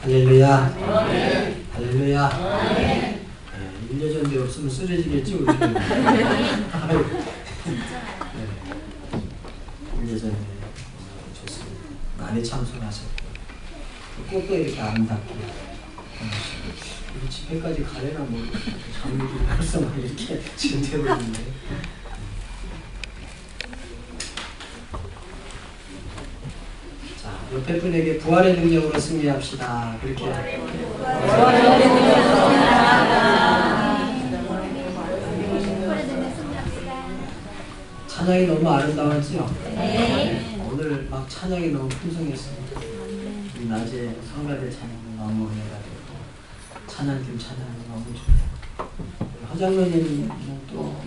할렐루야. 할렐루야. 네, 1년 전에 없으면 쓰러지겠지 우리. 네. 1년 전에 좋습니다. 많이 참석하셨고 꽃도 이렇게 아름답고 우리 집회까지 가려나 뭐 장면이 벌써 막 이렇게 지금 되어버리는데. 옆에 분에게 부활의 능력으로 승리합시다. 그렇게. 찬양이 너무 아름다웠죠? 네. 오늘 막 찬양이 너무 풍성했습니다. 낮에 성가대 찬양이 너무 은혜가 되고 찬양팀 찬양이 너무 좋고 허장로님은 또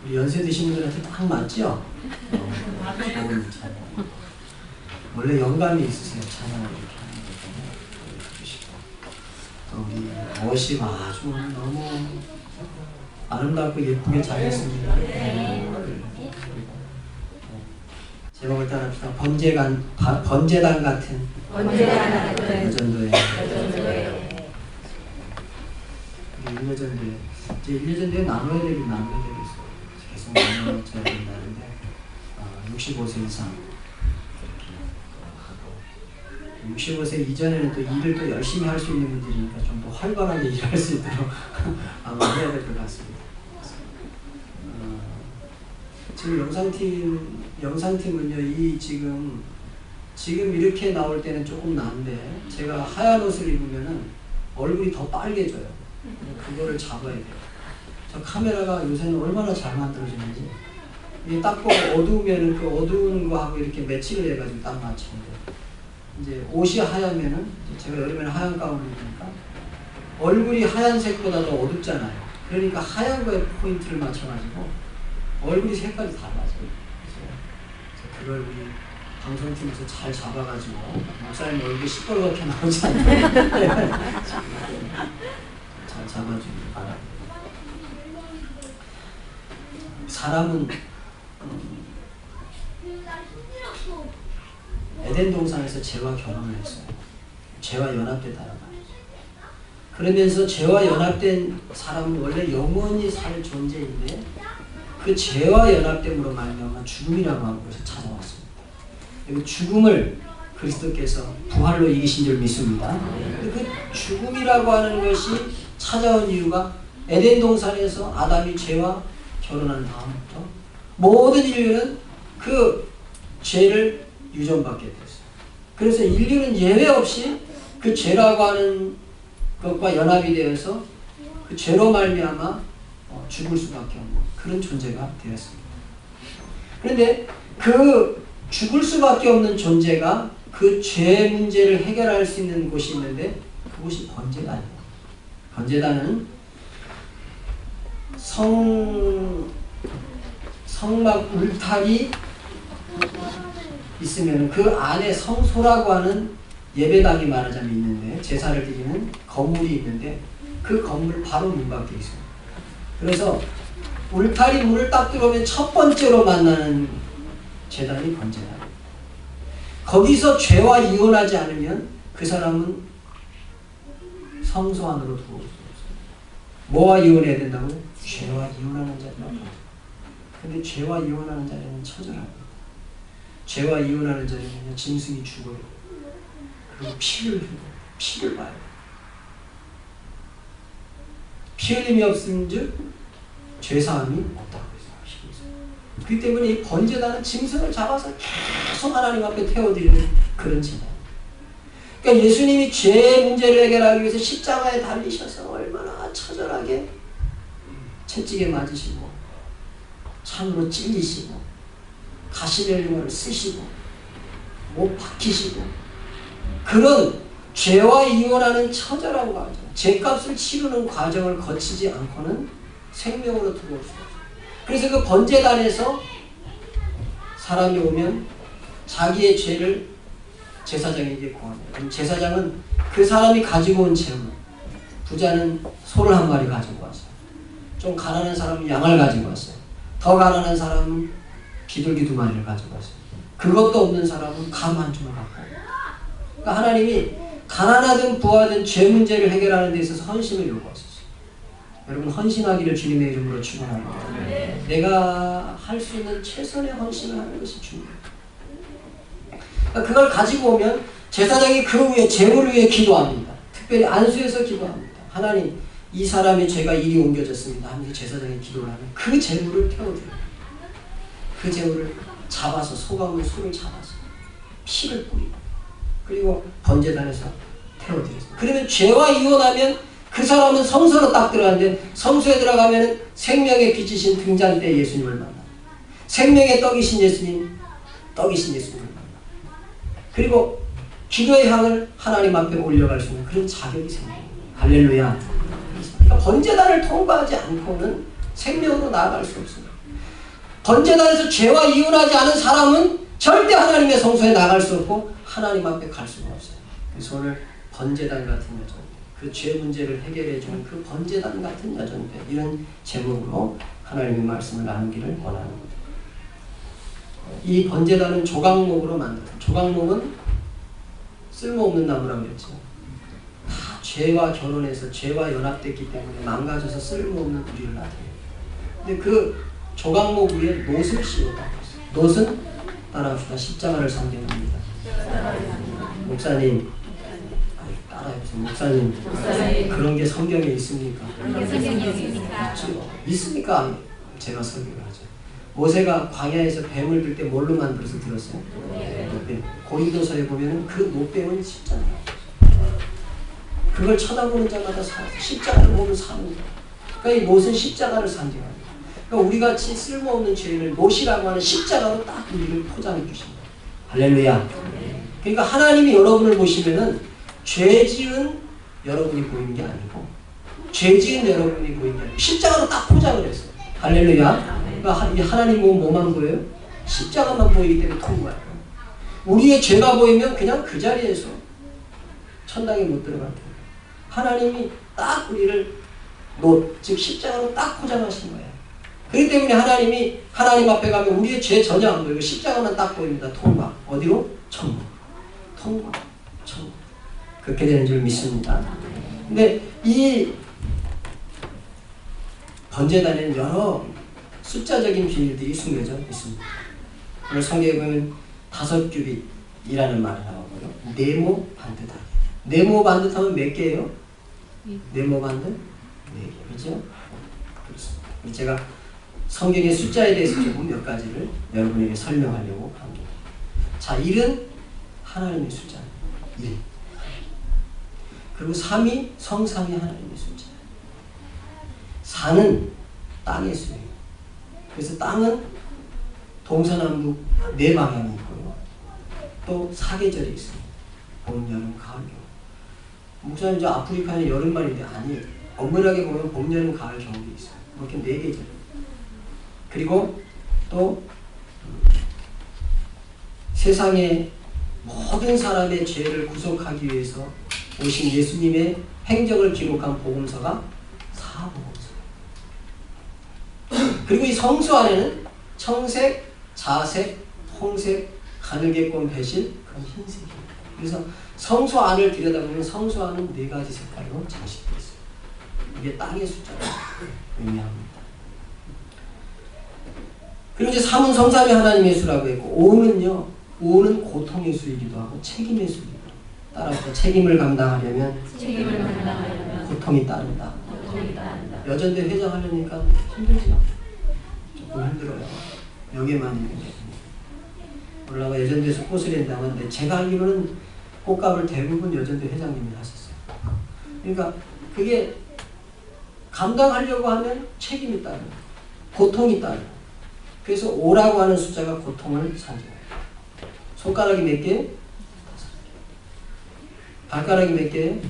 우리 연세 드신 분들한테 딱 맞죠? 좋은 찬양. 원래 영감이 있으세요. 찬양을 이렇게 하는 거. 우리 워십 아주 너무 아름답고 예쁘게 잘했습니다. 제목을 따라합시다. 번제단 같은 여전도에. 우리 1년 전에 이제 1년 전에 나눠야 되긴 있어요. 계속 나눠줘야 된다는데 65세 이상 65세 이전에는 또 일을 또 열심히 할 수 있는 분들이니까 좀 더 활발하게 일할 수 있도록 아마 해야 될 것 같습니다. 지금 영상팀은요, 이 지금 이렇게 나올 때는 조금 나은데 제가 하얀 옷을 입으면은 얼굴이 더 빨개져요. 그거를 잡아야 돼요. 저 카메라가 요새는 얼마나 잘 만들어지는지 이게 딱 보고 어두우면은 그 어두운 거하고 이렇게 매칭을 해가지고 딱 맞추면 돼요. 이제 옷이 하얗면은 제가 여름에는 하얀 가운을 입으니까 얼굴이 하얀색보다 더 어둡잖아요. 그러니까 하얀 거에 포인트를 맞춰가지고 얼굴이 색깔이 달라져요. 그래서 그걸 우리 방송팀에서 잘 잡아가지고 목사님 얼굴이 시뻘겋게 나오지 않도록 잘 잡아주길 바랍니다. 사람은 에덴 동산에서 죄와 결혼을 했어요. 죄와 연합되다는 말이죠. 그러면서 죄와 연합된 사람은 원래 영원히 살 존재인데 그 죄와 연합됨으로 말미암아 죽음이라고 하는 곳에 찾아왔습니다. 그 죽음을 그리스도께서 부활로 이기신 줄 믿습니다. 그 죽음이라고 하는 것이 찾아온 이유가 에덴 동산에서 아담이 죄와 결혼한 다음부터 모든 인류는 그 죄를 유전받게 됐어요. 그래서 인류는 예외 없이 그 죄라고 하는 것과 연합이 되어서 그 죄로 말미암아 죽을 수밖에 없는 그런 존재가 되었습니다. 그런데 그 죽을 수밖에 없는 존재가 그 죄 문제를 해결할 수 있는 곳이 있는데 그곳이 번제단이에요. 번제단은 성막 울타리 있으면 그 안에 성소라고 하는 예배당이 말하자면 있는데 제사를 드리는 건물이 있는데 그 건물 바로 문 밖에 있습니다. 그래서 울타리 문을 딱 들어오면 첫 번째로 만나는 제단이 번제단. 거기서 죄와 이혼하지 않으면 그 사람은 성소 안으로 들어올 수 없어요. 뭐와 이혼해야 된다고요? 죄와 이혼하는 자들만. 근데 죄와 이혼하는 자들은 처절합니다. 죄와 이혼하는 자에게는 짐승이 죽어요. 그리고 피를 봐요. 피 흘림이 없음즉 죄사함이 없다고 해서 그렇기 때문에 이 번제단은 짐승을 잡아서 계속 하나님 앞에 태워드리는 그런 제단. 그러니까 예수님이 죄 문제를 해결하기 위해서 십자가에 달리셔서 얼마나 처절하게 채찍에 맞으시고 창으로 찔리시고 가시멜로를 쓰시고 못 박히시고 그런 죄와 이혼하는 처절한 과정, 죄값을 치르는 과정을 거치지 않고는 생명으로 들어올 수 없어요. 그래서 그 번제단에서 사람이 오면 자기의 죄를 제사장에게 고합니다. 그럼 제사장은 그 사람이 가지고 온 재물, 부자는 소를 한 마리 가지고 왔어요. 좀 가난한 사람은 양을 가지고 왔어요. 더 가난한 사람은 비둘기 2마리를 가지고 왔어요. 그것도 없는 사람은 감 한 줌을 갖고 왔어요. 그러니까 하나님이 가난하든 부하든 죄 문제를 해결하는 데 있어서 헌신을 요구하셨어요. 여러분 헌신하기를 주님의 이름으로 축원합니다. 내가 할 수 있는 최선의 헌신을 하는 것이 중요해요. 그러니까 그걸 가지고 오면 제사장이 그 위에 재물을 위해 기도합니다. 특별히 안수해서 기도합니다. 하나님 이 사람의 죄가 이리 옮겨졌습니다 하면서 제사장이 기도를 하면 그 재물을 태워줘요. 그 재물을 잡아서 소감을 손을 잡아서 피를 뿌리고 그리고 번제단에서 태워드렸습니다. 그러면 죄와 이혼하면 그 사람은 성소로 딱 들어가는데 성소에 들어가면 생명의 빛이신 등잔대 예수님을 만납니다. 생명의 떡이신 예수님을 만납니다. 그리고 기도의 향을 하나님 앞에 올려갈 수 있는 그런 자격이 생깁니다. 할렐루야. 그러니까 번제단을 통과하지 않고는 생명으로 나아갈 수 없습니다. 번제단에서 죄와 이혼하지 않은 사람은 절대 하나님의 성소에 나갈 수 없고 하나님 앞에 갈 수가 없어요. 그래서 오늘 번제단 같은 여정, 그 죄 문제를 해결해주는 그 번제단 같은 여정들, 이런 제목으로 하나님의 말씀을 나누기를 원합니다. 이 번제단은 조각목으로 만들어요. 조각목은 쓸모없는 나무라고 했죠. 다 죄와 결혼해서 죄와 연합됐기 때문에 망가져서 쓸모없는 우리를 나타내요. 근데 그 조각목 위에 놋을 씌웠다고 했어요. 놋은 따라합시다. 십자가를 상징합니다. 목사님, 따라해보세요. 목사님, 그런 게 성경에 있습니까? 있습니까? 제가 설교를 하죠. 모세가 광야에서 뱀을 들 때 뭘로 만들어서 들었어요? 놋뱀. 고린도서에 보면 그 놋뱀은 십자가예요. 그걸 쳐다보는 자마다 십자가를 보면 사는 거예요. 그러니까 이 놋은 십자가를 상징합니다. 그러니까 우리 같이 쓸모없는 죄인을 놋이라고 하는 십자가로 딱 우리를 포장해 주십니다. 할렐루야. 그러니까 하나님이 여러분을 보시면은 죄 지은 여러분이 보이는 게 아니고 죄 지은 여러분이 보이는 게 아니고 십자가로 딱 포장을 했어요. 할렐루야. 그러니까 하나님 보면 뭐만 보여요? 십자가만 보이기 때문에 통과해요. 우리의 죄가 보이면 그냥 그 자리에서 천당에 못 들어갈 거예요. 하나님이 딱 우리를 즉 십자가로 딱 포장하신 거예요. 그렇기 때문에 하나님이 하나님 앞에 가면 우리의 죄 전혀 안 보이고 십자가만 딱 보입니다. 통과. 어디로? 천국. 통과. 천국. 그렇게 되는 줄 믿습니다. 근데 이 번제단에는 여러 숫자적인 비밀들이 숨겨져 있습니다. 오늘 성경에 보면 5규빗이라는 말이 나오고요. 네모 반듯하게. 네모 반듯하면 몇 개예요? 네모 반듯? 4개. 그렇죠? 그렇습니다. 제가 성경의 숫자에 대해서 조금 몇 가지를 여러분에게 설명하려고 합니다. 자, 1은 하나님의 숫자입니다. 1. 그리고 3이 성삼위 하나님의 숫자. 4는 땅의 수예요. 그래서 땅은 동서남북 4방향이 있고요. 또 4계절이 있습니다. 봄, 여름, 가을, 겨울. 목사님 저 아프리카는 여름만 있는데 아니에요. 엄밀하게 보면 봄, 여름, 가을, 겨울이 있어요. 이렇게 4계절. 그리고 또 세상의 모든 사람의 죄를 구속하기 위해서 오신 예수님의 행적을 기록한 복음서가 4복음서. 그리고 이 성수 안에는 청색, 자색, 홍색, 가늘게꼰 배실, 그런 흰색이에요. 그래서 성수 안을 들여다보면 성수 안은 4가지 색깔로 장식되어 있어요. 이게 땅의 숫자를 의미합니다. 그리고 이제 3은 성삼위 하나님의 수라고 했고 5는 고통의 수이기도 하고 책임의 수이기도 하고 따라서 책임을 감당하려면 고통이 따른다. 여전대 회장하려니까 힘들죠. 조금 힘들어요. 여기에만 있는 게 올라가 여전대에서 꽃을 낸다는데 제가 알기로는 꽃값을 대부분 여전대 회장님이 하셨어요. 그러니까 그게 감당하려고 하면 책임이 따르고 고통이 따르고 그래서 5라고 하는 숫자가 고통을 상징해요. 손가락이 몇 개? 5개. 발가락이 몇 개? 5개.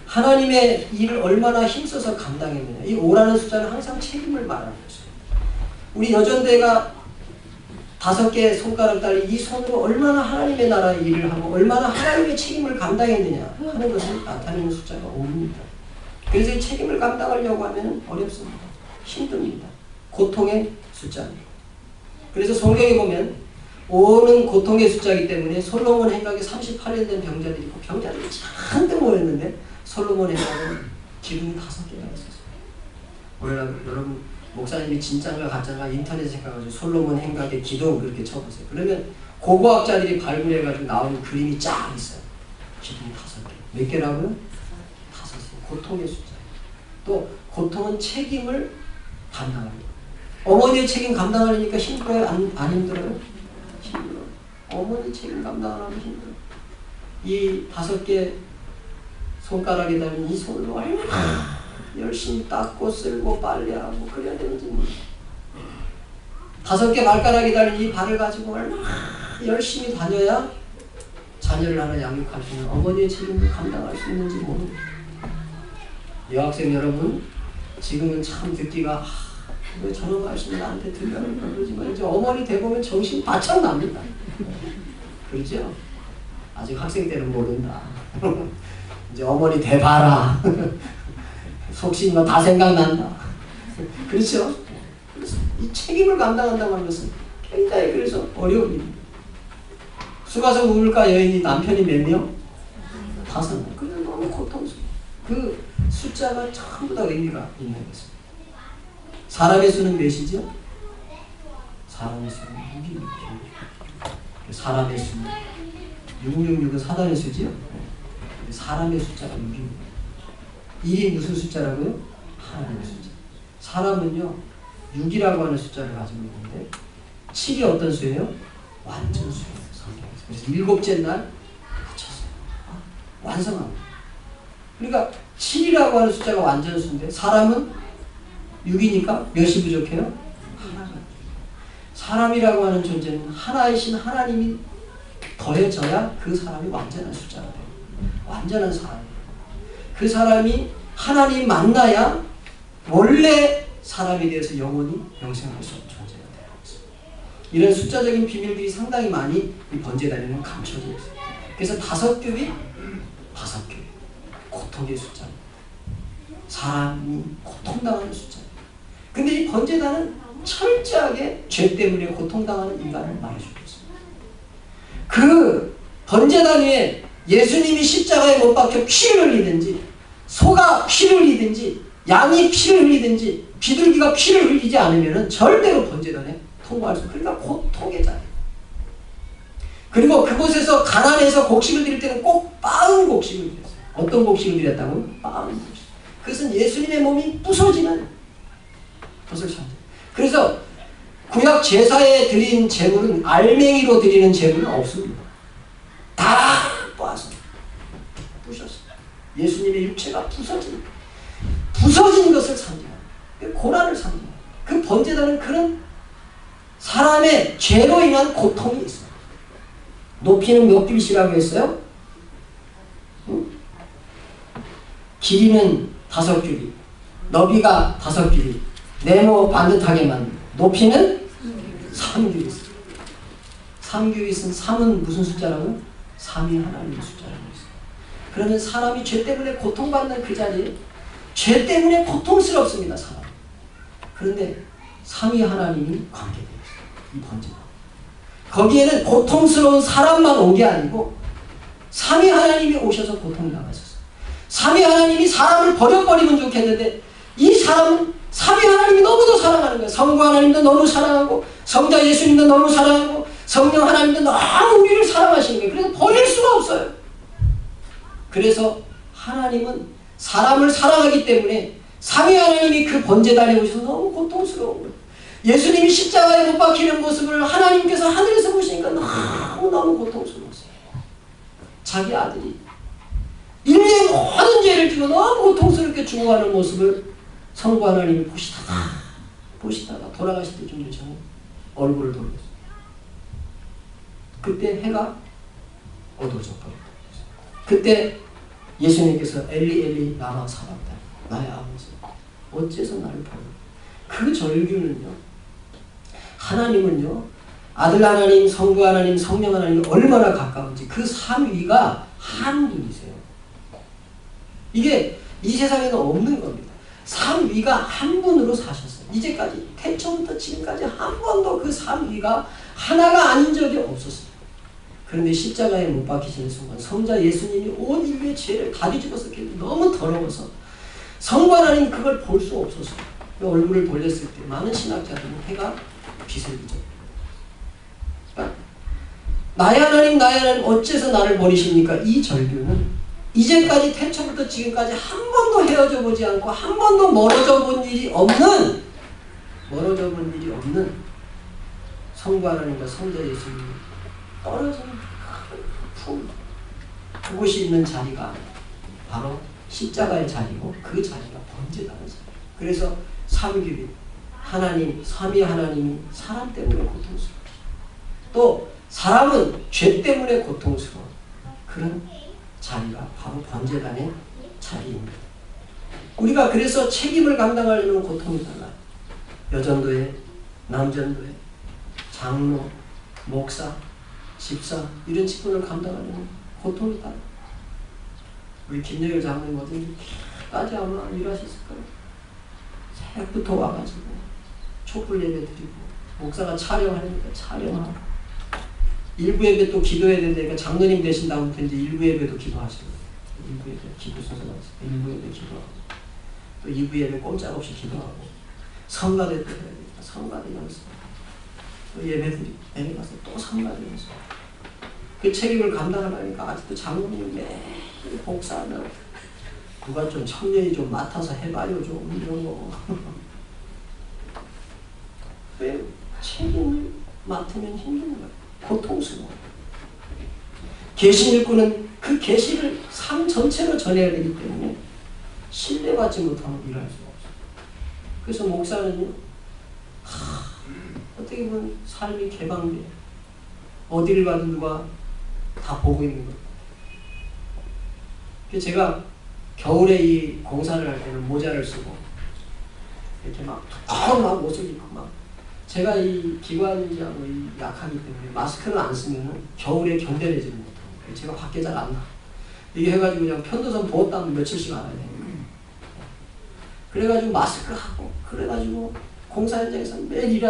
하나님의 일을 얼마나 힘써서 감당했느냐. 이 5라는 숫자는 항상 책임을 말하는 것이에요. 우리 여전대가 5개 손가락 달린 이 손으로 얼마나 하나님의 나라의 일을 하고 얼마나 하나님의 책임을 감당했느냐 하는 것을 나타내는 숫자가 5입니다. 그래서 이 책임을 감당하려고 하면 어렵습니다. 힘듭니다. 고통의 숫자입니다. 그래서 성경에 보면 오는 고통의 숫자이기 때문에 솔로몬 행각에 38년 된 병자들이 있고 병자들이 잔뜩 모였는데 솔로몬 행각은 기둥이 5개가 있었어요. 오늘날 여러분 목사님이 진짜인가 가짜인가 인터넷에 가가지고 솔로몬 행각의 기둥 그렇게 쳐보세요. 그러면 고고학자들이 발굴해가지고 나오는 그림이 쫙 있어요. 기둥이 5개. 몇 개라고요? 5개. 고통의 숫자. 또 고통은 책임을 감당합니다. 어머니의 책임 감당하려니까 힘들어요? 안 힘들어요? 힘들어요. 어머니 책임 감당하면 힘들어요. 이 5개 손가락에 달린 이 손을 얼마나 열심히 닦고 쓸고 빨래하고 그래야 되는지 몰라요. 5개 발가락에 달린 이 발을 가지고 얼마나 열심히 다녀야 자녀를 하나 양육할 수 있는 어머니의 책임을 감당할 수 있는지 모릅니다. 여학생 여러분, 지금은 참 듣기가 왜 저런 말씀을 나한테 들려는 그러지만 이제 어머니 되보면 정신 바짝 납니다. 그렇죠? 아직 학생 때는 모른다. 이제 어머니 돼봐라. 속신 거 다 생각난다. 그렇죠? 그래서 이 책임을 감당한다고 하는 것은 굉장히 그래서 어려운 일입니다. 수가성 우물가 여인이 남편이 몇 명? 5명. 그래서 너무 고통스러워. 그 숫자가 전부 다 의미가 있는 것입니다. 사람의 수는 몇이죠? 사람의 수는 6입니다. 사람의 수는 666은 사단의 수지요? 사람의 숫자가 6입니다. 1이 무슨 숫자라고요? 하나님의 숫자. 사람은요 6이라고 하는 숫자를 가지고 있는데 7이 어떤 수예요? 완전 수예요. 성경에서. 그래서 7째 날 그쳤어요. 완성합니다. 그러니까 7이라고 하는 숫자가 완전 수인데 사람은 6이니까 몇이 부족해요? 하나가. 사람이라고 하는 존재는 하나이신 하나님이 더해져야 그 사람이 완전한 숫자가 돼요. 완전한 사람이에요. 그 사람이 하나님 만나야 원래 사람에 대해서 영원히 영생할 수 없는 존재가 되는 것입니다. 이런 숫자적인 비밀들이 상당히 많이 이 번제단에는 감춰져 있어요. 그래서 5교이 고통의 숫자입니다. 사람이 고통당하는 숫자입니다. 근데 이 번제단은 철저하게 죄 때문에 고통당하는 인간을 말해주고 있습니다. 그 번제단 위에 예수님이 십자가에 못 박혀 피를 흘리든지 소가 피를 흘리든지 양이 피를 흘리든지 비둘기가 피를 흘리지 않으면 절대로 번제단에 통과할 수 없어요. 그러니까 고통의 자리예요. 그리고 그곳에서 가난해서 곡식을 드릴 때는 꼭 빠은 곡식을 드렸어요. 어떤 곡식을 드렸다고요? 빠은 곡식. 그것은 예수님의 몸이 부서지는 것을 상징해요. 그래서 구약 제사에 드린 제물은 알맹이로 드리는 제물은 없습니다. 다 빻아서 부셨어요. 예수님의 육체가 부서진 것을 상징합니다. 고난을 상징합니다. 그 번제단은 그런 사람의 죄로 인한 고통이 있어요. 높이는 몇 규빗이라고 했어요? 길이는 5규빗, 너비가 5규빗, 네모 반듯하게 만든 높이는 3규빗. 3규빗은 3은 무슨 숫자라고요? 3이 하나님의 숫자라고 했어요. 그러면 사람이 죄 때문에 고통받는 그 자리에 죄 때문에 고통스럽습니다. 사람. 그런데 3위 하나님이 관계되어 있어요. 이 번제가. 거기에는 고통스러운 사람만 온 게 아니고 3위 하나님이 오셔서 고통당하셨어요. 3위 하나님이 사람을 버려버리면 좋겠는데 이 사람은 3위 하나님이 너무도 사랑하는 거예요. 성부 하나님도 너무 사랑하고 성자 예수님도 너무 사랑하고 성령 하나님도 너무 우리를 사랑하시는 거예요. 그래서 버릴 수가 없어요. 그래서 하나님은 사람을 사랑하기 때문에 3위 하나님이 그 번제단에 오셔서 너무 고통스러운 거예요. 예수님이 십자가에 못 박히는 모습을 하나님께서 하늘에서 보시니까 너무너무 고통스러웠어요. 자기 아들이 인류의 모든 죄를 지고 너무 고통스럽게 죽어가는 모습을 성부 하나님이 보시다가 돌아가실 때 좀 전에 얼굴을 돌렸어요. 그때 해가 어두워져 버렸다. 그때 예수님께서 엘리 엘리 라마 사박다니 나의 아버지 어째서 나를 버려. 그 절규는요, 하나님은요 아들 하나님, 성부 하나님, 성령 하나님이 얼마나 가까운지 그 삼위가 한 분이세요. 이게 이 세상에는 없는 겁니다. 삼위가 한 분으로 사셨어요. 이제까지 태초부터 지금까지 한 번도 그 삶위가 하나가 아닌 적이 없었어요. 그런데 십자가에 못 박히시는 순간 성자 예수님이 온 인류의 죄를 다 뒤집었었기 때문에 너무 더러워서 성부 하나님 그걸 볼 수 없었어요. 그 얼굴을 돌렸을 때 많은 신학자들은 해가 빛을 비춰. 그러니까 나의 하나님 어째서 나를 버리십니까? 이 절규는 이제까지 태초부터 지금까지 한 번도 헤어져 보지 않고 한 번도 멀어져 본 일이 없는 성부 하나님과 성자 예수님이 떨어지는 품 그곳이 있는 자리가 바로 십자가의 자리고 그 자리가 번제다는 자리. 그래서 삼위규빈 하나님, 삼위 하나님이 사람 때문에 고통스러워. 또 사람은 죄 때문에 고통스러워. 그런 자리가 바로 번제단의 자리입니다. 우리가 그래서 책임을 감당하려면 고통이 달라요. 여전도회, 남전도회, 장로, 목사, 집사 이런 직분을 감당하려면 고통이 달라요. 우리 김여일 장로님 어딘지까지 아마 일하셨을 거예요. 새벽부터 와가지고 촛불 예배 드리고 목사가 촬영하니까 촬영하고 일부 예배 또 기도해야 되니까 장로님 되신다고 이제 일부 예배도 기도하시고 일부 예배 기도 순서가 있어요. 일부 예배 기도하고 또 2부 예배 꼼짝없이 기도하고 성가대 때 해야 되니까 성가대 연습 또 예배드리고 내일 가서 또 성가대 연습 그 책임을 감당하려니까 아직도 장로님 매일 복사하느라 누가 좀 청년이 좀 맡아서 해봐요 좀 이런 거 왜 책임을 맡으면 힘든 거예요. 고통스러워. 계시 일꾼은 그 계시를 삶 전체로 전해야 되기 때문에 신뢰받지 못하면 일할 수가 없어요. 그래서 목사는요, 어떻게 보면 삶이 개방돼. 어디를 가도 누가 다 보고 있는 거예요. 그래서 제가 겨울에 이 공사를 할 때는 모자를 쓰고 이렇게 막 옷을 입고 막 제가 이 기관지하고 약하기 때문에 마스크를 안 쓰면 겨울에 견뎌내지를 못하고 제가 밖에 잘 안 나. 이게 해가지고 그냥 편도선 부었다면 며칠씩 알아야 돼요. 그래가지고 마스크 하고 그래가지고 공사 현장에서 매일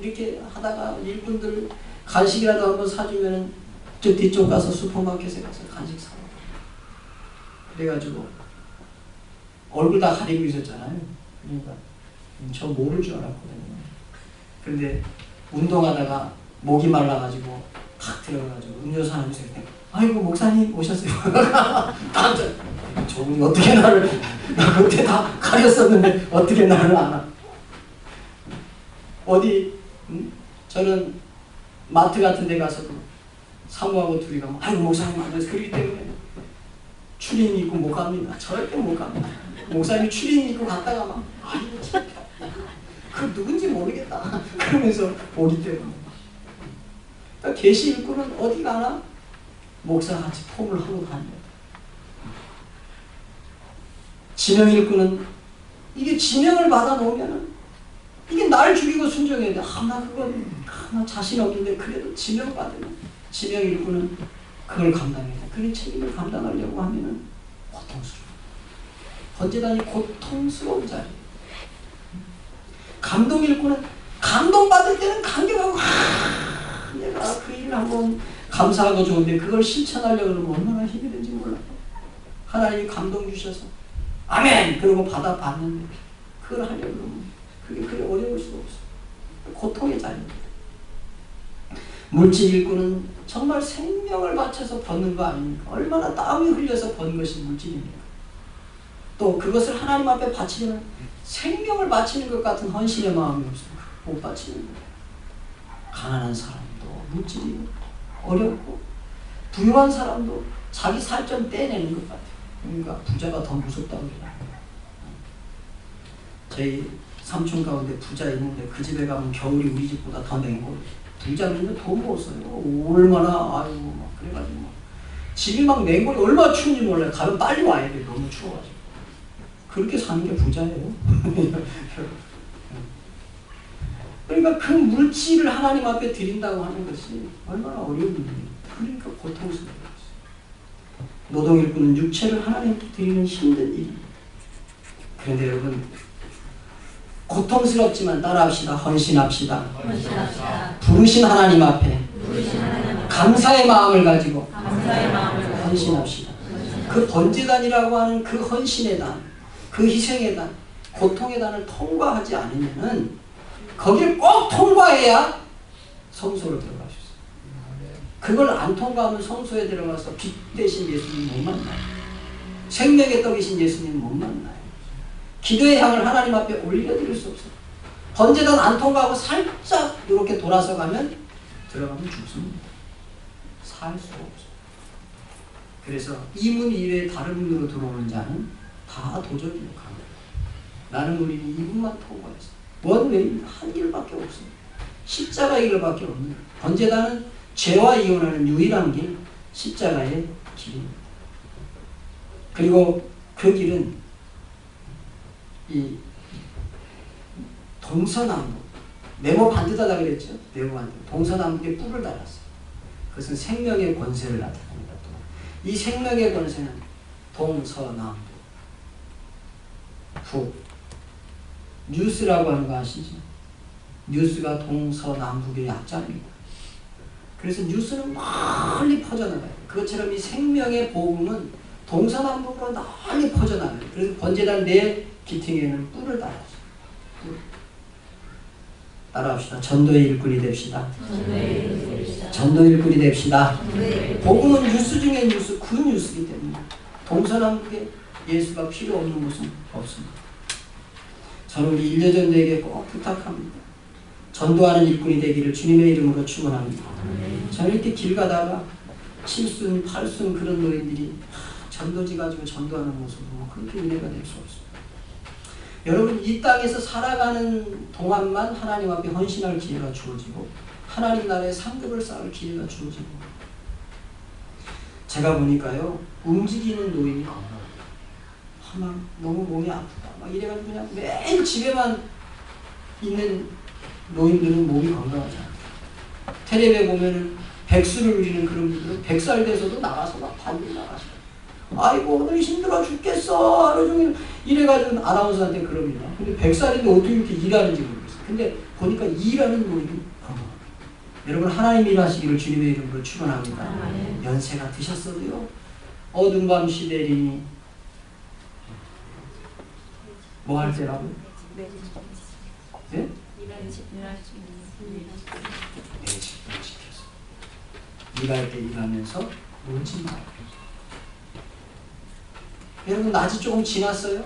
이렇게 하다가 일꾼들 간식이라도 한번 사주면은 저 뒤쪽 가서 슈퍼마켓에 가서 간식 사고 그래가지고 얼굴 다 가리고 있었잖아요. 그러니까 저 모를 줄 알았거든요. 근데 운동하다가 목이 말라가지고 탁 들어가가지고 음료수 하나 주세요. 아이고 목사님 오셨어요. 깜짝 저분이 어떻게 나를 나 그때 다 가렸었는데 어떻게 나를 아나. 어디 저는 마트 같은 데 가서도 사모하고 둘이 가면 아이고 목사님 앉아서 그러기 때문에 추린 입고 못 갑니다. 절대 못 갑니다. 목사님이 추린 입고 갔다가 막 아이고 그 누군지 모르겠다 그러면서 오기 때문에 그러니까 계시 일꾼은 어디 가나 목사같이 폼을 하고 다닙니다. 지명 일꾼은 이게 지명을 받아 놓으면은 이게 날 죽이고 순종해야 돼. 나 그건 나 자신 없는데 그래도 지명 받으면 지명 일꾼은 그걸 감당해야 돼. 그 책임을 감당하려고 하면은 고통스러워. 번제단이 고통스러운 자리. 감동 일꾼은 감동받을 때는 감격하고 내가 그 일을 한번 감사하고 좋은데 그걸 실천하려고 그러면 얼마나 힘이 든지 몰라요. 하나님이 감동 주셔서 아멘! 그러고 받았는데 그걸 하려고 그러면 그게 그리 어려울 수가 없어요. 고통의 자리입니다. 물질 일꾼은 정말 생명을 바쳐서 버는 거 아닙니까? 얼마나 땀이 흘려서 번 것이 물질입니까? 또 그것을 하나님 앞에 바치려면 생명을 바치는 것 같은 헌신의 마음이 없으면 못 바치는 거예요. 가난한 사람도 물질이 어렵고 부유한 사람도 자기 살 좀 떼내는 것 같아요. 그러니까 부자가 더 무섭다고 그래요. 저희 삼촌 가운데 부자 있는데 그 집에 가면 겨울이 우리 집보다 더 냉고 부자는 돈 못 써요. 얼마나 아이고 막 그래가지고 막 집이 막 냉골이 얼마나 추운지 몰라요. 가면 빨리 와야 돼. 너무 추워가지고. 그렇게 사는 게 부자예요. 그러니까 그 물질을 하나님 앞에 드린다고 하는 것이 얼마나 어려운 일이에요. 그러니까 고통스러워요. 노동일꾼은 육체를 하나님께 드리는 힘든 일입니다. 그런데 여러분 고통스럽지만 따라합시다. 헌신합시다. 헌신합시다. 부르신 하나님 앞에 부르신 하나님 앞에 감사의 마음을 가지고 감사의 마음을 가지고 헌신합시다. 그 번제단이라고 하는 그 헌신의 단, 그 희생의 단, 고통의 단을 통과하지 않으면은 거길 꼭 통과해야 성소로 들어갈 수 있어요. 그걸 안 통과하면 성소에 들어가서 빛 대신 예수님 못 만나요. 생명의 떡이신 예수님 못 만나요. 기도의 향을 하나님 앞에 올려드릴 수 없어요. 번제단 안 통과하고 살짝 이렇게 돌아서 가면 들어가면 죽습니다. 살 수가 없어요. 그래서 이 문 이외에 다른 문으로 들어오는 자는 다 도적이요 강도. 나는 우리는 이 문만 통과했어. 원웨이 한 길밖에 없습니다. 십자가의 길밖에 없는. 번제단은 죄와 이혼하는 유일한 길, 십자가의 길입니다. 그리고 그 길은 이 동서남북, 네모 반듯하다 그랬죠. 네모 반듯. 동서남북에 뿔을 달았어요. 그것은 생명의 권세를 나타냅니다. 이 생명의 권세는 동서남북, 북. 뉴스라고 하는 거 아시죠? 뉴스가 동서남북의 약자입니다. 그래서 뉴스는 멀리 퍼져나가요. 그것처럼 이 생명의 복음은 동서남북으로 널리 퍼져나가요. 그래서 번제단 내 기퉁에는 뿔을 달았어요. 뿔. 따라합시다. 전도의 일꾼이 됩시다. 전도의 일꾼이 됩시다. 복음은 뉴스 중에 뉴스, 그 뉴스이기 때문에 동서남북에 예수가 필요 없는 곳은 없습니다. 저는 우리 일려전도에게 꼭 부탁합니다. 전도하는 일꾼이 되기를 주님의 이름으로 축원합니다. 저는 이렇게 길 가다가 7순, 8순 그런 노인들이 전도지 가지고 전도하는 모습은 그렇게 은혜가 될 수 없습니다. 여러분 이 땅에서 살아가는 동안만 하나님 앞에 헌신할 기회가 주어지고 하나님 나라의 상급을 쌓을 기회가 주어지고 제가 보니까요 움직이는 노인이 없어요. 막 너무 몸이 아프다 막 이래가지고 그냥 매일 집에만 있는 노인들은 몸이 건강하지 않아요. 텔레비에 보면은 백수를 누리는 그런 분들은 100살 돼서도 나가서 막 밤에 나가셔요. 아이고 오늘 힘들어 죽겠어 하루 종일 이래가지고 아나운서한테 그럽니다. 근데 100살인데 어떻게 이렇게 일하는지 모르겠어요. 근데 보니까 일하는 노인이 건강합니다. 여러분 하나님 일하시기를 주님의 이름으로 축원합니다. 연세가 드셨어도요 어두운 밤 시대리니 뭐 할 때라고요? 네? 일할 때 일하면서 놀지 마요. 여러분 낮이 조금 지났어요?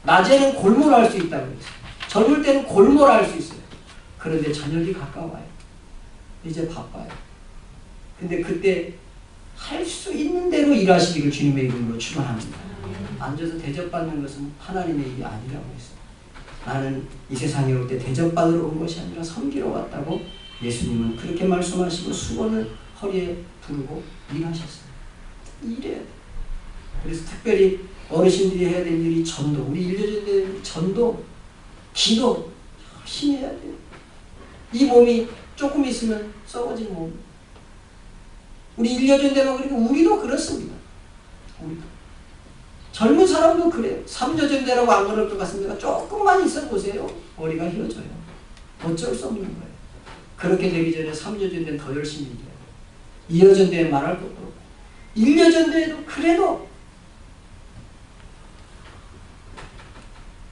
낮에는 골몰할 수 있다고 했어요. 젊을 때는 골몰할 수 있어요. 그런데 저녁이 가까워요. 이제 바빠요. 근데 그때 할 수 있는 대로 일하시기를 주님의 이름으로 축원합니다. 앉아서 대접받는 것은 하나님의 일이 아니라고 했어요. 나는 이 세상에 올 때 대접받으러 온 것이 아니라 섬기러 왔다고 예수님은 그렇게 말씀하시고 수건을 허리에 두르고 일하셨어요. 일해야 돼요. 그래서 특별히 어르신들이 해야 될 일이 전도, 우리 일려전도의 전도, 기도 열심히 해야 돼요. 이 몸이 조금 있으면 썩어진 몸. 우리 일려전도만 그리고 우리도 그렇습니다. 우리도. 젊은 사람도 그래요. 삼여전대라고 안 그럴 것 같습니다. 조금만 있어 보세요. 머리가 휘어져요. 어쩔 수 없는 거예요. 그렇게 되기 전에 삼여전대는 더 열심히 일해요. 이여전대에 말할 것도 없고. 일여전대에도 그래도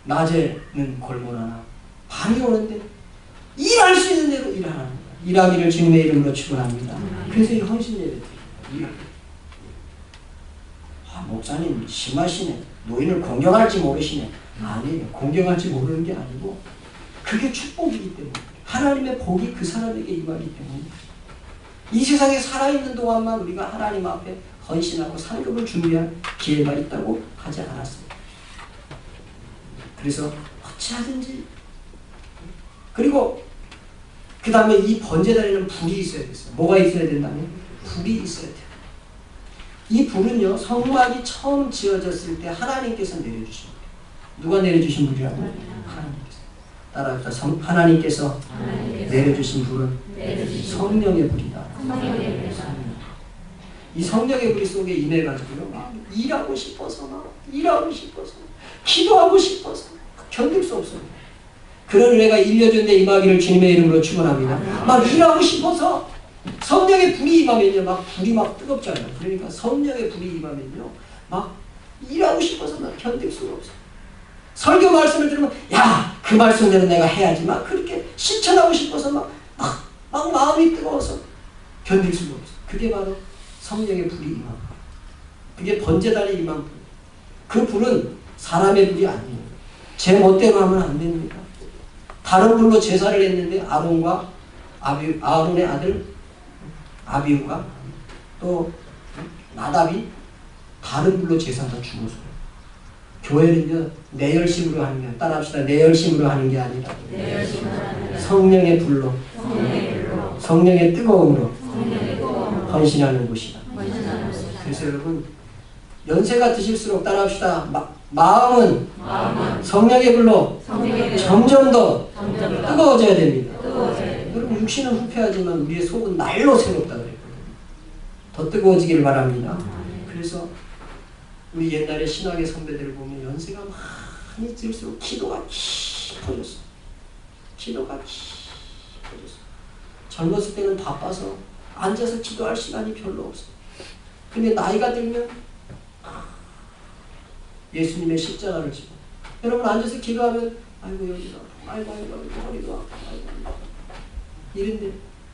낮에는 골몰하나 밤이 오는데 일할 수 있는 대로 일하는 거예요. 일하기를 주님의 이름으로 축원합니다. 그래서 이 헌신 예배 드려요. 목사님 심하시네. 노인을 공경할지 모르시네. 아니에요. 공경할지 모르는 게 아니고 그게 축복이기 때문에 하나님의 복이 그 사람에게 임하기 때문에 이 세상에 살아있는 동안만 우리가 하나님 앞에 헌신하고 상급을 준비할 기회가 있다고 하지 않았습니다. 그래서 어찌하든지 그리고 그 다음에 이 번제단에는 불이 있어야 됐어요. 뭐가 있어야 된다면? 불이 있어야 돼요. 이 불은요 성막이 처음 지어졌을 때 하나님께서 내려주신 거예요. 누가 내려주신 불이라고? 하나님께서. 따라합시다. 하나님께서 내려주신 불은 성령의 불이다. 이 성령의 불이 속에 임해가지고요 막 일하고 싶어서 막 일하고 싶어서 기도하고 싶어서 견딜 수 없어요. 그런 은혜가 1년 전에 임하기를 주님의 이름으로 축원합니다. 막 일하고 싶어서 성령의 불이 임하면요, 막 불이 막 뜨겁잖아요. 그러니까 성령의 불이 임하면요, 막 일하고 싶어서 막 견딜 수가 없어요. 설교 말씀을 들으면 야, 그 말씀대로 내가 해야지. 막 그렇게 실천하고 싶어서 막 마음이 뜨거워서 견딜 수가 없어요. 그게 바로 성령의 불이 임한 거예요. 그게 번제단에 임한 불. 그 불은 사람의 불이 아니에요. 제 멋대로 하면 안 됩니다. 다른 불로 제사를 했는데 아론과 아론의 아들 아비후가 또 나답이 다른 불로 제사가 죽었어요. 교회는요, 내 열심으로 하는 게, 따라합시다. 내 열심으로 하는 게 아니라 성령의 불로, 성령의 뜨거움으로 헌신하는 곳이다. 그래서 여러분, 연세가 드실수록 따라합시다. 마음은 성령의 불로 점점 더 뜨거워져야 됩니다. 여러분, 육신은 후패하지만 우리의 속은 날로 새롭다 그랬거든요. 더 뜨거워지기를 바랍니다. 그래서 우리 옛날에 신학의 선배들을 보면 연세가 많이 들수록 기도가 깊어졌어. 기도가 깊어졌어. 젊었을 때는 바빠서 앉아서 기도할 시간이 별로 없어. 근데 나이가 들면 예수님의 십자가를 지고, 여러분 앉아서 기도하면 아이고 여기가 아이고 허리가 아이고 이런데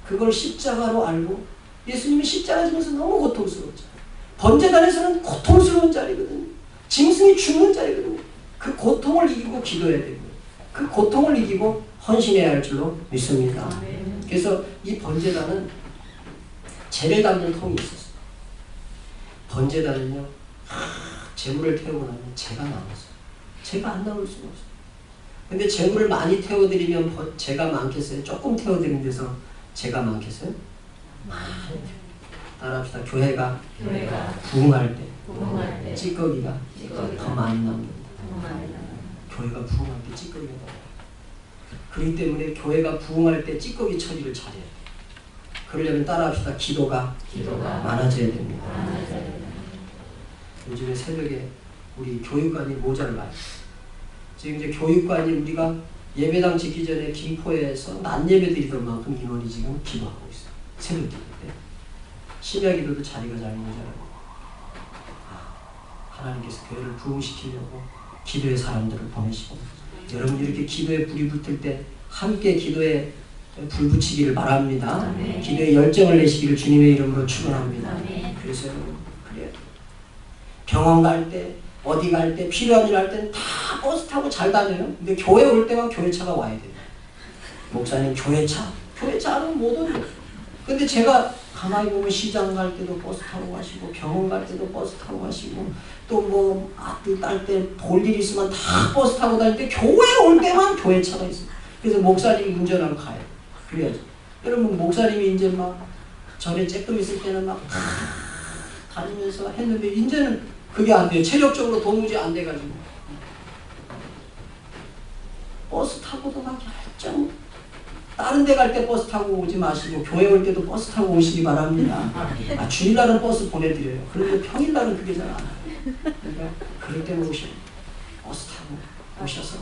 그걸 십자가로 알고 예수님이 십자가 지면서 너무 고통스러웠잖아요. 번제단에서는 고통스러운 자리거든요. 짐승이 죽는 자리거든요. 그 고통을 이기고 기도해야 되고요. 그 고통을 이기고 헌신해야 할 줄로 믿습니다. 그래서 이 번제단은 재를 담는 통이 있었어요. 번제단은요, 재물을 태우고 나면 재가 남았어요. 재가 안 나올 수가 없어요. 근데 재물을 많이 태워드리면 재가 많겠어요? 조금 태워드리는 데서 재가 많겠어요? 많이. 따라합시다. 교회가 부흥할 때 찌꺼기가 더 많이 남는다. 교회가 부흥할 때 찌꺼기가 더 많아요. 그렇기 때문에 교회가 부흥할 때 찌꺼기 처리를 잘해야 돼요. 그러려면 따라합시다. 기도가 많아져야 됩니다. 요즘에 새벽에 우리 교육관이 모자를 많이 써요. 지금 이제 교육관이 우리가 예배당 짓기 전에 김포에서 낮 예배 드리던 만큼 인원이 지금 기도하고 있어요. 새벽 기도 때. 심야 기도도 자리가 잘 모자라고. 하나님께서 교회를 부흥시키려고 기도의 사람들을 보내시고, 여러분 이렇게 기도에 불이 붙을 때 함께 기도에 불 붙이기를 바랍니다. 아멘. 기도에 열정을 내시기를 주님의 이름으로 축원합니다. 그래서 여러분 그래요. 병원 갈 때, 어디 갈 때, 필요한 일 할 때는 다 버스 타고 잘 다녀요. 근데 교회 올 때만 교회차가 와야 돼요. 목사님 교회차는 못 오죠. 근데 제가 가만히 보면 시장 갈 때도 버스 타고 가시고, 병원 갈 때도 버스 타고 가시고, 또 뭐 아들 딸 때 볼 일 있으면 다 버스 타고 다니는데 교회 올 때만 교회차가 있어요. 그래서 목사님이 운전하고 가요. 그래야죠. 여러분 목사님이 이제 막 전에 조금 있을 때는 막 다니면서 했는데 이제는 그게 안 돼요. 체력적으로 도무지 안 돼가지고 버스 타고도 막 열정. 다른 데 갈 때 버스 타고 오지 마시고 교회 올 때도 버스 타고 오시기 바랍니다. 주일날은 버스 보내드려요. 그런데 평일날은 그게 잘 안 와요. 그러니까 그럴 때는 오시면 버스 타고 오셔서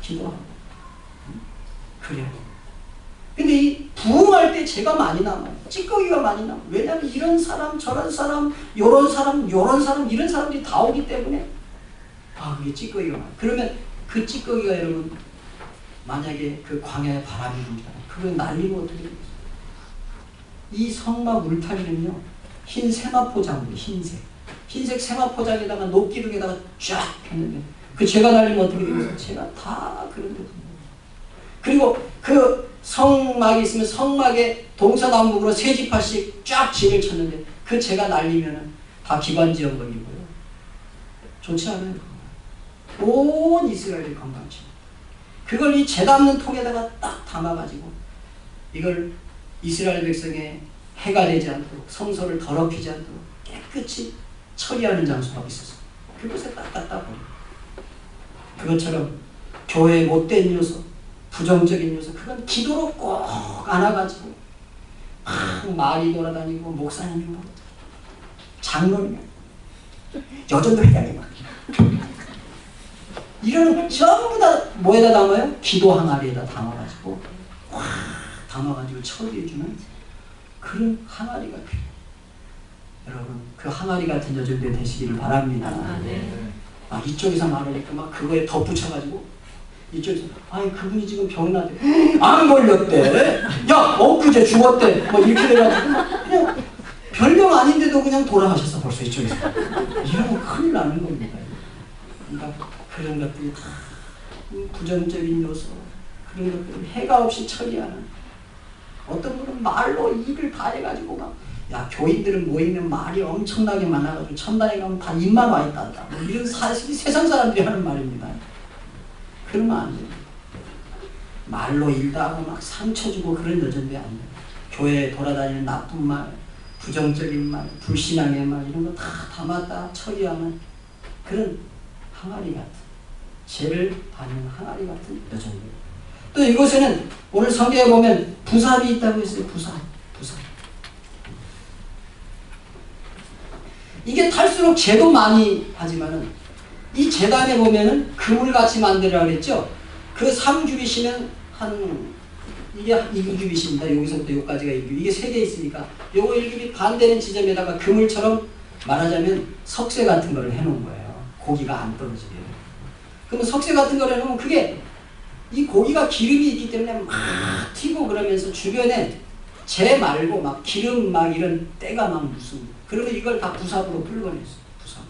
기도하고 그래요. 근데 이 부흥할 때 죄가 많이 남아요. 찌꺼기가 많이 남아요. 왜냐하면 이런 사람 저런 사람 요런 사람 요런 사람 이런 사람들이 다 오기 때문에 그게 찌꺼기가 많아요. 그러면 그 찌꺼기가 여러분 만약에 그 광야에 바람이 불잖아요. 그걸 날리면 어떻게 되겠어요? 이 성막 울타리는요, 흰 세마포장이에요. 흰색 세마포장에다가 녹기둥에다가 쫙 폈는데 그 죄가 날리면 어떻게 되겠어요? 죄가 다 그런 데서. 그리고 그 성막이 있으면 성막에 동서남북으로 세 지파씩 쫙 진을 쳤는데 그 죄가 날리면 다 기관지연거리고요. 좋지 않아요. 온 이스라엘이 건강치. 그걸 이 죄 담는 통에다가 딱 담아가지고 이걸 이스라엘 백성의 해가 되지 않도록 성소를 더럽히지 않도록 깨끗이 처리하는 장소가 있었어요. 그곳에 딱 갖다 버려요. 그것처럼 교회의 못된 요소, 부정적인 요소, 그건 기도로 꼭 안아가지고 말이 돌아다니고 목사님이 뭐 장로님 여전도 회장님 이런 전부 다 뭐에다 담아요? 기도 항아리에다 담아가지고 확 담아가지고 처리해주는 그런 항아리가 필요해요. 여러분 그 항아리 같은 여정대 되시기를 바랍니다. 이쪽에서 말하니까 막 그거에 덧붙여가지고 이쪽에서 아니 그분이 지금 병나대 안 걸렸대 야 엊그제 죽었대 뭐 이렇게 돼가지고 그냥 별명 아닌데도 그냥 돌아가셨어 벌써 이쪽에서. 이러면 큰일 나는 겁니다. 그러니까 그런 것들이 다 부정적인 요소 그런 것들을 해가 없이 처리하는 어떤 분은 말로 일을 다 해가지고 막 야 교인들은 모이면 말이 엄청나게 많아가지고 천당에 가면 다 입만 와 있단다 뭐 이런 사실이 세상 사람들이 하는 말입니다. 그러면 안 돼요. 말로 일도 하고 막 상처 주고 그런 여전대 안 돼요. 교회에 돌아다니는 나쁜 말 부정적인 말 불신앙의 말 이런 거 다 담았다 처리하는 그런 항아리 같은 죄를 받는 항아리 같은 여정입니다. 또 이곳에는 오늘 성경에 보면 부삽이 있다고 했어요. 부삽. 이게 탈수록 죄도 많이 하지만은 이 재단에 보면은 그물같이 만들으라 그랬죠. 그 3규빗이면 이게 2규빗입니다. 여기서부터 여기까지가 2규빗. 이게 3개 있으니까 요거 1규빗 반대는 지점에다가 그물처럼 말하자면 석쇠 같은 걸 해놓은 거예요. 고기가 안 떨어지게. 그러면 석쇠 같은 걸 해놓으면 그게 이 고기가 기름이 있기 때문에 막 튀고 그러면서 주변에 재 말고 막 기름 막 이런 때가 막 묻습니다. 그러면 이걸 다 부삽으로 끌어냈어요. 부삽으로.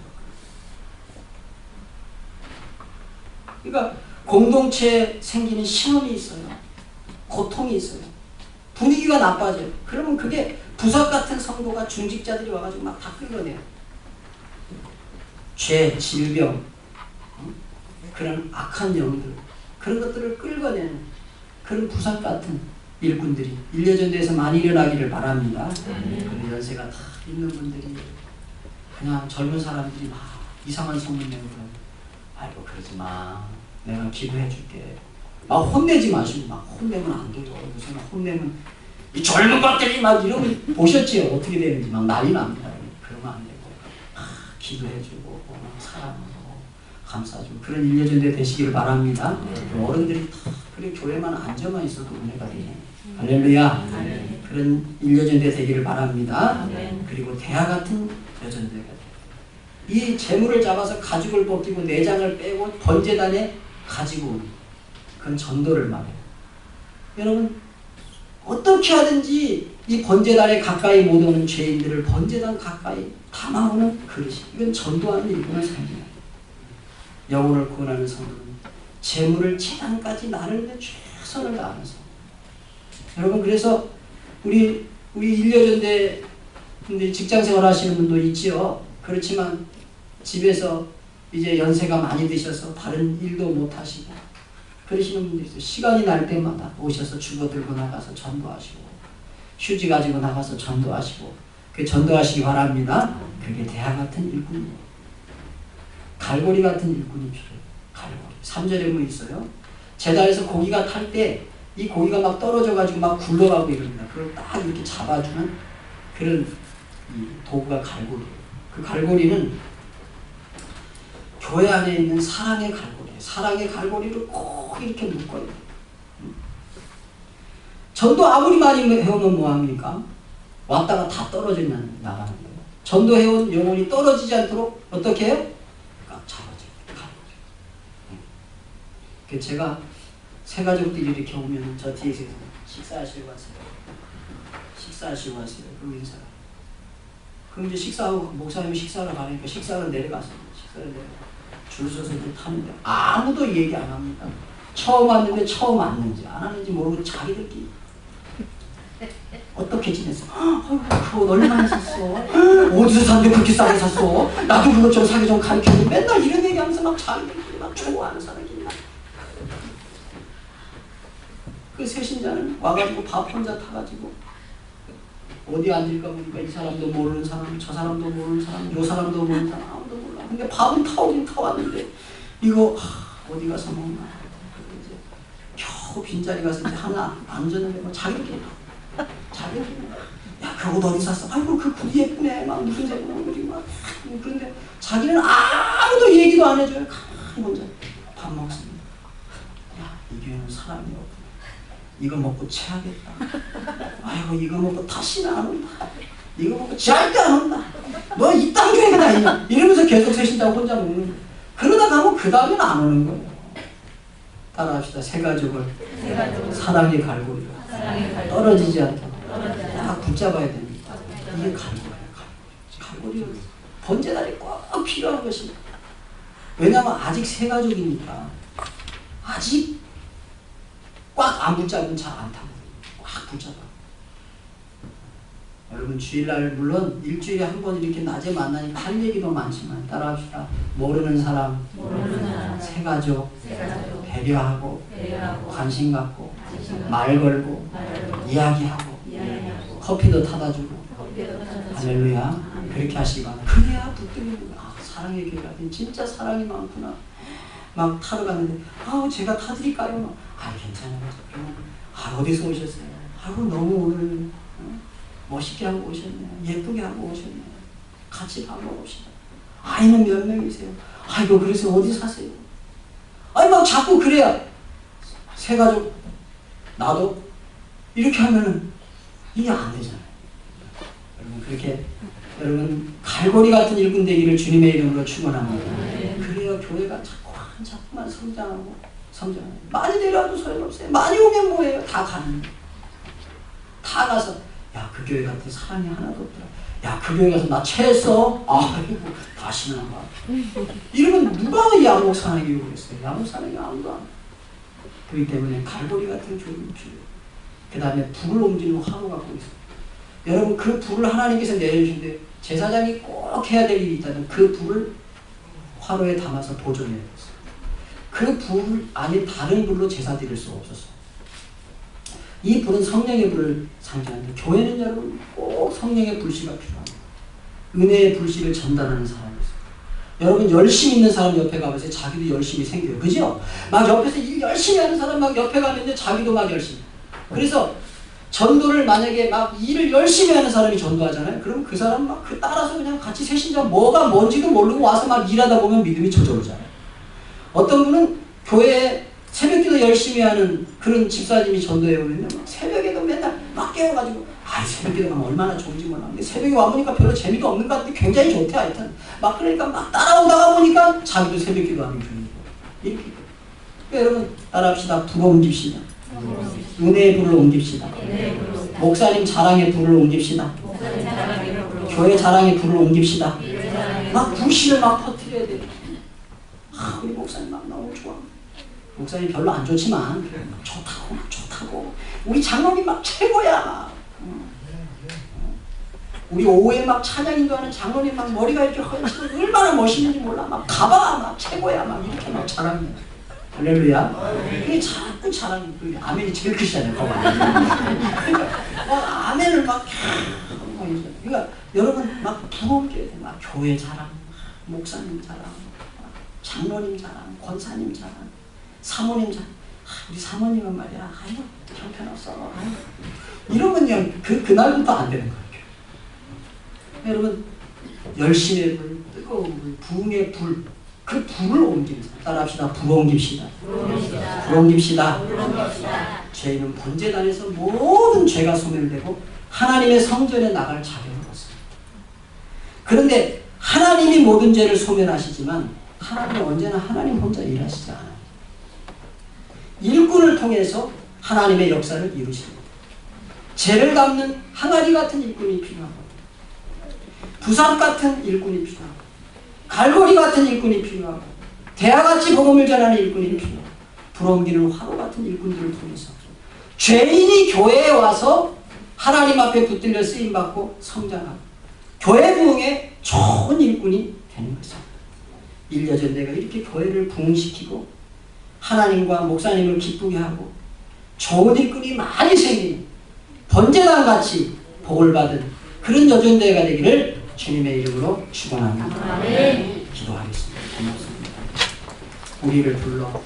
그러니까 공동체에 생기는 시험이 있어요. 고통이 있어요. 분위기가 나빠져요. 그러면 그게 부삽 같은 성도가 중직자들이 와가지고 막 다 끌어내요. 죄, 질병, 그런 악한 영들 그런 것들을 끌어내는 그런 부삽 같은 일꾼들이 일여전대에서 많이 일어나기를 바랍니다. 그런 연세가 다 있는 분들이 그냥 젊은 사람들이 막 이상한 소문 내고 아이고 그러지 마 내가 기도해 줄게 막 혼내지 마시고 막 혼내면 안 돼요. 요새는 혼내면 이 젊은 것들이 막 이러면 보셨지요 어떻게 되는지 막 난리 납니다. 그러면 안 되고 기도해 주고 사랑하고 감싸주고 그런 일여전대 되시기를 바랍니다. 어른들이 다 그래 교회만 앉아만 있어도 은혜가 되네. 할렐루야. 그런 일여전대 되기를 바랍니다. 그리고 대화 같은 여전대가 돼요. 이 재물을 잡아서 가죽을 벗기고 내장을 빼고 번제단에 가지고 오는 그건 전도를 말해요. 여러분 어떻게 하든지 이 번제단에 가까이 못 오는 죄인들을 번제단 가까이 담아오는 그릇이 이건 전도하는 일꾼의 삶이에요. 영혼을 구원하는 성도는 재물을 재단까지 나누는데 최선을 다하면서 여러분 그래서 우리 일여전대 근데 직장생활 하시는 분도 있지요. 그렇지만 집에서 이제 연세가 많이 드셔서 다른 일도 못 하시고 그러시는 분도 있어요. 시간이 날 때마다 오셔서 주거 들고 나가서 전도하시고 휴지 가지고 나가서 전도하시고 그 전도하시기 바랍니다. 그게 대화 같은 일꾼이에요. 갈고리 같은 일꾼이 필요해요. 갈고리. 3절에 보면 있어요. 제단에서 고기가 탈 때 이 고기가 막 떨어져가지고 막 굴러가고 이럽니다. 그걸 딱 이렇게 잡아주는 그런 이 도구가 갈고리예요. 그 갈고리는 교회 안에 있는 사랑의 갈고리예요. 사랑의 갈고리를 꼭 이렇게 묶어요. 전도 아무리 많이 해오면 뭐합니까? 왔다가 다 떨어지면 나가는 거예요. 전도해온 영혼이 떨어지지 않도록 어떻게 해요? 잡아줘요. 제가 새 가족들이 이렇게 오면 저 뒤에서 식사하시고 왔어요. 식사하시고 왔어요. 그리고 인사. 그럼 이제 식사하고 목사님이 식사하러 가니까 식사를 내려갔어요. 식사를 내려. 줄 서서 타는데 아무도 얘기 안 합니다. 처음 왔는데 처음 왔는지 안 왔는지 모르고 자기들끼리 어떻게 지냈어? 아이고 그거 얼마나 샀어? 어디서 샀는데 그렇게 싸게 샀어? 나도 그것 좀 사게 좀 가르쳐줘. 맨날 이런 얘기하면서 막 자기들끼리 막 좋아하는 사람이 있나? 그 새신자는 와가지고 밥 혼자 타가지고 어디 앉을까 보니까 이 사람도 모르는 사람, 저 사람도 모르는 사람, 요 사람도 모르는 사람 아무도 몰라. 근데 밥은 타오긴 타왔는데 이거 어디 가서 먹나? 이제 겨우 빈자리 가서 이제 하나 앉았는데 뭐 자기들끼리 야, 그 옷 어디 샀어? 아이고 그 굿이 예쁘네. 막 무슨 색으로 그리고 막 그런데 자기는 아무도 얘기도 안 해줘요. 가만히 혼자 밥 먹습니다. 야, 이 교회는 사람이 없구나. 이거 먹고 체하겠다. 아이고, 이거 먹고 다시는 안 온다. 이거 먹고 절대 안 온다. 너 이딴 교회가 다니냐. 이러면서 계속 세신다고 혼자 먹는 거예요. 그러다 가면 그 다음에는 안 오는 거예요. 따라합시다. 새 가족을 사랑의 갈고리가 떨어지지 않도록 딱 붙잡아야 됩니다. 이게 갈고리예요. 갈고리가 번제단이 꼭 필요한 것입니다. 왜냐하면 아직 새 가족이니까 아직 꽉 안 붙잡으면 잘 안 타거든요. 꽉 붙잡아. 여러분 주일날 물론 일주일에 한 번 이렇게 낮에 만나니까 할 얘기도 많지만 따라합시다. 모르는 사람, 새 가족, 배려하고 관심 갖고 말 걸고 이야기하고 커피도 타다 주고 할렐루야. 그렇게 하시기 바랍니다. 그래야 붙들리는 거야. 사랑의 교회가 진짜 사랑이 많구나. 막 타러 갔는데 제가 타드릴까요? 괜찮아요. 그러면 어디서 오셨어요? 너무 오늘 멋있게 하고 오셨네요. 예쁘게 하고 오셨네요. 같이 밥 먹읍시다. 아이는 몇 명이세요? 아이고 그래서 어디 사세요? 막 자꾸 그래야 새 가족 나도 이렇게 하면은 이게 안 되잖아요. 여러분 그렇게 여러분 갈고리 같은 일꾼 되기를 주님의 이름으로 축원합니다. 그래야 교회가 자꾸만 성장하고 많이 내려와도 소용없어요. 많이 오면 뭐예요? 다 가는 거예요. 다 가서 야, 그 교회 같은 사랑이 하나도 없더라. 야, 그 교회 가서 나 체했어. 아이고 다시는 안 가. 이러면 누가 야목 사랑이 오겠어요? 야목 사랑이 아무도 안 가. 그렇기 때문에 갈고리 같은 교육이 필요해요. 그 다음에 불을 옮기는 화로 갖고 있어요. 여러분 그 불을 하나님께서 내려주신데 제사장이 꼭 해야 될 일이 있다면 그 불을 화로에 담아서 보존해야 됐어요. 그 불 아닌 다른 불로 제사 드릴 수가 없었어요. 이 불은 성령의 불을 상징하는데 교회는 여러분 꼭 성령의 불씨가 필요합니다. 은혜의 불씨를 전달하는 사람이 있어요. 여러분 열심히 있는 사람 옆에 가보세요. 자기도 열심히 생겨요. 그죠? 막 옆에서 일 열심히 하는 사람 막 옆에 가면 자기도 막 열심히. 그래서 전도를 만약에 막 일을 열심히 하는 사람이 전도하잖아요. 그럼 그 사람 막 그 따라서 그냥 같이 새신자 뭐가 뭔지도 모르고 와서 막 일하다 보면 믿음이 저절오잖아요. 어떤 분은 교회에 새벽기도 열심히 하는 그런 집사님이 전도해 오면요. 새벽에도 맨날 막 깨워가지고 새벽기도 가면 얼마나 좋은지 몰라. 근데 새벽에 와보니까 별로 재미도 없는 것 같은데 굉장히 좋대 하여튼. 막 그러니까 막 따라오다가 보니까 자기도 새벽기도 하는 중이고. 이렇게. 그러니까 여러분 따라합시다. 불을 옮깁시다. 은혜의 불을 옮깁시다. 목사님 자랑의 불을 옮깁시다. 교회 자랑의 불을 옮깁시다. 막 불씨를 막 퍼뜨려야 돼요. 우리 목사님 막 너무 좋아. 목사님 별로 안 좋지만 좋다고 우리 장로님 막 최고야. 우리 오후에 막 찬양 인도하는 장로님 막 머리가 이렇게 허연치고 얼마나 멋있는지 몰라. 막 가봐 막 최고야 막 이렇게 막 자랑해. 할렐루야. 그게 자꾸 자랑해. 그 아멘이 제일 크시잖아요. 그러니까 아멘을 막 그러니까 여러분 막 부럽게 막 교회 자랑, 목사님 자랑, 장로님 자랑, 권사님 자랑, 사모님 자랑. 우리 사모님은 말이야. 아이고 형편없어. 이러면 그날부터 안 되는 거예요. 여러분 열심의 불, 뜨거운 불, 부흥의 불, 그 불을 옮깁니다. 따라합시다. 불 옮깁시다. 불 옮깁시다. 죄인은 번제단에서 모든 죄가 소멸되고 하나님의 성전에 나갈 자격을 얻습니다. 그런데 하나님이 모든 죄를 소멸하시지만 하나님은 언제나 하나님 혼자 일하시지 않아요. 일꾼을 통해서 하나님의 역사를 이루십니다. 죄를 갚는 항아리 같은 일꾼이 필요하고 부삽 같은 일꾼이 필요하고 갈고리 같은 일꾼이 필요하고 대야같이 복음을 전하는 일꾼이 필요하고 불 옮기는 화로 같은 일꾼들을 통해서 죄인이 교회에 와서 하나님 앞에 붙들려 쓰임받고 성장하고 교회 부흥에 좋은 일꾼이 되는 것입니다. 1년 전 내가 이렇게 교회를 부흥시키고 하나님과 목사님을 기쁘게 하고 좋은 일꾼이 많이 생기는 번제단같이 복을 받은 그런 여전대가 되기를 주님의 이름으로 축원합니다. 기도하겠습니다. 고맙습니다. 우리를 불러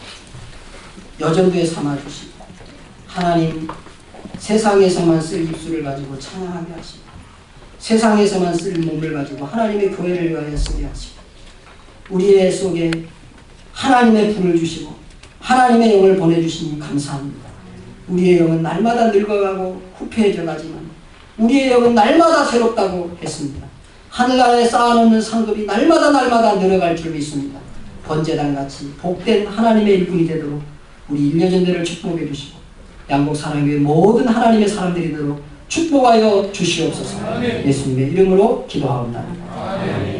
여전도에 삼아주시고 하나님 세상에서만 쓸 입술을 가지고 찬양하게 하시고 세상에서만 쓸 몸을 가지고 하나님의 교회를 위하여 쓰게 하시고 우리의 속에 하나님의 불을 주시고 하나님의 영을 보내주시니 감사합니다. 우리의 영은 날마다 늙어가고 후패해져 가지만 우리의 영은 날마다 새롭다고 했습니다. 하늘나라에 쌓아놓는 상급이 날마다 늘어갈 줄 믿습니다. 번제단같이 복된 하나님의 일꾼이 되도록 우리 1년전대를 축복해 주시고 양곡사랑교회 모든 하나님의 사람들이 되도록 축복하여 주시옵소서. 예수님의 이름으로 기도하옵나이다.